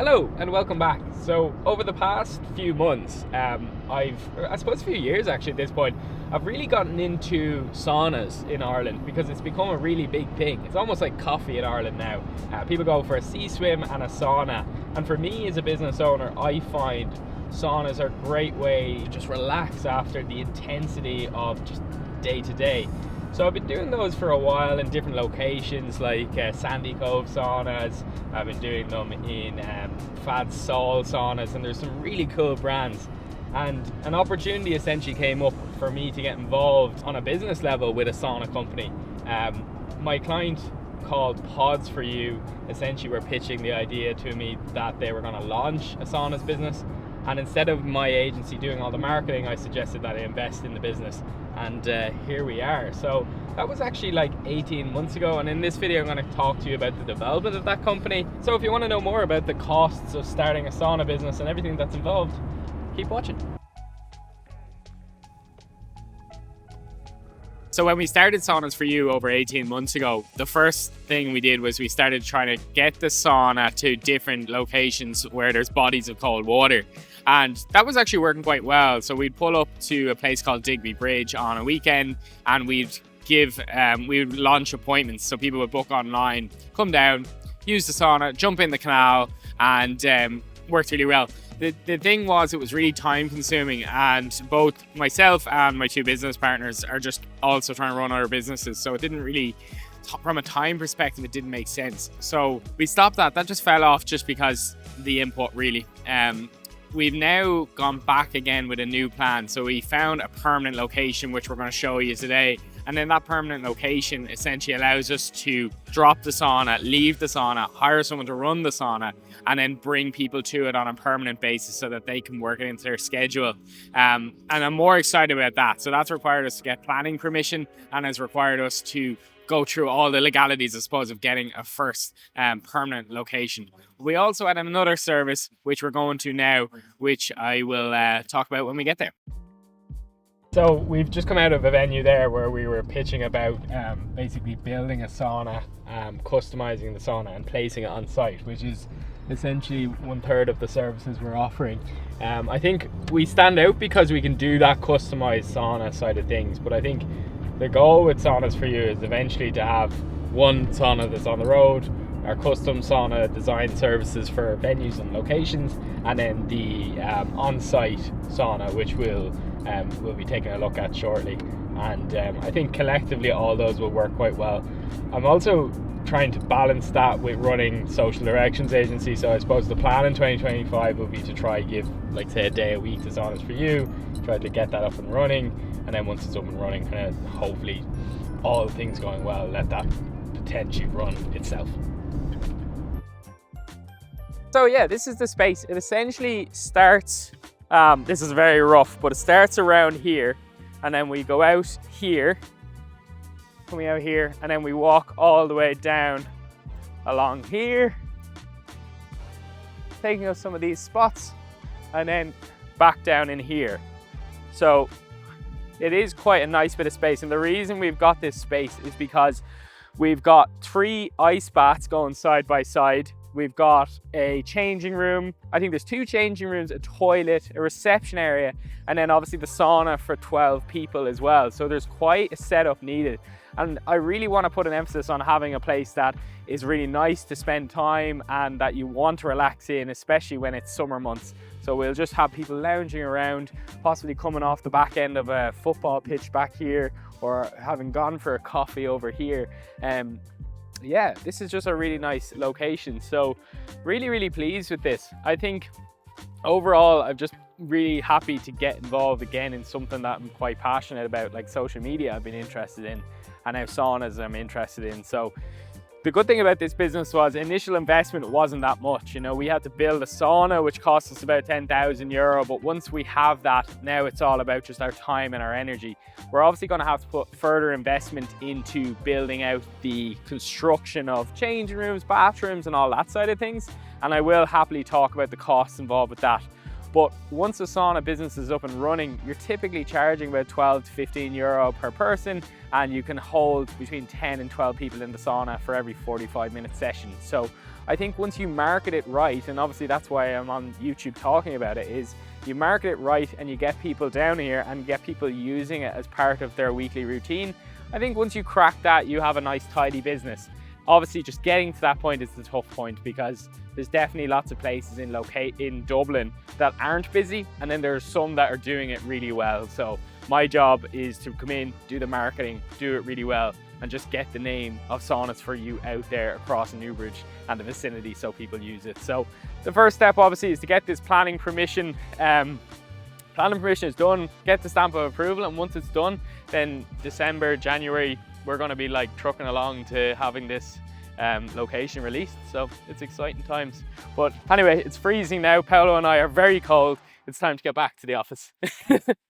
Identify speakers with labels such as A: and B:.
A: Hello and welcome back. So over the past few months, I suppose a few years actually at this point, I've really gotten into saunas in Ireland because it's become a really big thing. It's almost like coffee in Ireland now. People go for a sea swim and a sauna. And for me as a business owner, I find saunas are a great way to just relax after the intensity of just day to day. So I've been doing those for a while in different locations like Sandy Cove saunas. I've been doing them in Fad Sol saunas, and there's some really cool brands. And an opportunity essentially came up for me to get involved on a business level with a sauna company. My client called Pods For You essentially were pitching the idea to me that they were going to launch a saunas business. And instead of my agency doing all the marketing, I suggested that I invest in the business. And here we are. So that was actually like 18 months ago. And in this video, I'm going to talk to you about the development of that company. So if you want to know more about the costs of starting a sauna business and everything that's involved, keep watching.
B: So when we started Saunas For You over 18 months ago, the first thing we did was we started trying to get the sauna to different locations where there's bodies of cold water. And that was actually working quite well. So we'd pull up to a place called Digby Bridge on a weekend and we'd launch appointments. So people would book online, come down, use the sauna, jump in the canal, and worked really well. The thing was, it was really time consuming, and both myself and my two business partners are just also trying to run our businesses. So it didn't really, from a time perspective, it didn't make sense. So we stopped that. That just fell off just because the input really. We've now gone back again with a new plan. So we found a permanent location, which we're going to show you today. And then that permanent location essentially allows us to drop the sauna, leave the sauna, hire someone to run the sauna, and then bring people to it on a permanent basis so that they can work it into their schedule. And I'm more excited about that. So that's required us to get planning permission and has required us to go through all the legalities, I suppose, of getting a first permanent location. We also had another service, which we're going to now, which I will talk about when we get there.
A: So we've just come out of a venue there where we were pitching about basically building a sauna, customizing the sauna and placing it on site, which is essentially 1/3 of the services we're offering. I think we stand out because we can do that customized sauna side of things, but I think the goal with Saunas For You is eventually to have one sauna that's on the road, our custom sauna design services for venues and locations, and then the on-site sauna, which we'll be taking a look at shortly. And I think collectively all those will work quite well. I'm also trying to balance that with running social directions agency. So I suppose the plan in 2025 will be to try give, like say, a day a week to Saunas For You, try to get that up and running, and then once it's up and running, kind of hopefully all things going well, let that potentially run itself.
B: So yeah, this is the space. It essentially starts, this is very rough, but it starts around here, and then we go out here, coming out here, and then we walk all the way down along here, taking us some of these spots, and then back down in here. So it is quite a nice bit of space, and the reason we've got this space is because we've got 3 ice baths going side by side. We've got a changing room. I think there's 2 changing rooms, a toilet, a reception area, and then obviously the sauna for 12 people as well. So there's quite a setup needed. And I really want to put an emphasis on having a place that is really nice to spend time and that you want to relax in, especially when it's summer months. So we'll just have people lounging around, possibly coming off the back end of a football pitch back here, or having gone for a coffee over here. Yeah, this is just a really nice location. So really pleased with this. I think overall, I'm just really happy to get involved again in something that I'm quite passionate about, like social media I've been interested in, and now saunas I'm interested in. So the good thing about this business was initial investment wasn't that much. You know, we had to build a sauna, which cost us about 10,000 euro. But once we have that, now it's all about just our time and our energy. We're obviously going to have to put further investment into building out the construction of changing rooms, bathrooms, and all that side of things. And I will happily talk about the costs involved with that. But once a sauna business is up and running, you're typically charging about 12 to 15 euro per person, and you can hold between 10 and 12 people in the sauna for every 45-minute session. So I think once you market it right, and obviously that's why I'm on YouTube talking about it, is you market it right and you get people down here and get people using it as part of their weekly routine. I think once you crack that, you have a nice tidy business. Obviously just getting to that point is the tough point, because there's definitely lots of places in Dublin that aren't busy, and then there's some that are doing it really well. So my job is to come in, do the marketing, do it really well, and just get the name of Saunas for You out there across Newbridge and the vicinity so people use it. So the first step obviously is to get this planning permission. Planning permission is done, get the stamp of approval, and once it's done, then December, January, we're going to be like trucking along to having this location released. So it's exciting times. But anyway, it's freezing now. Paolo and I are very cold. It's time to get back to the office.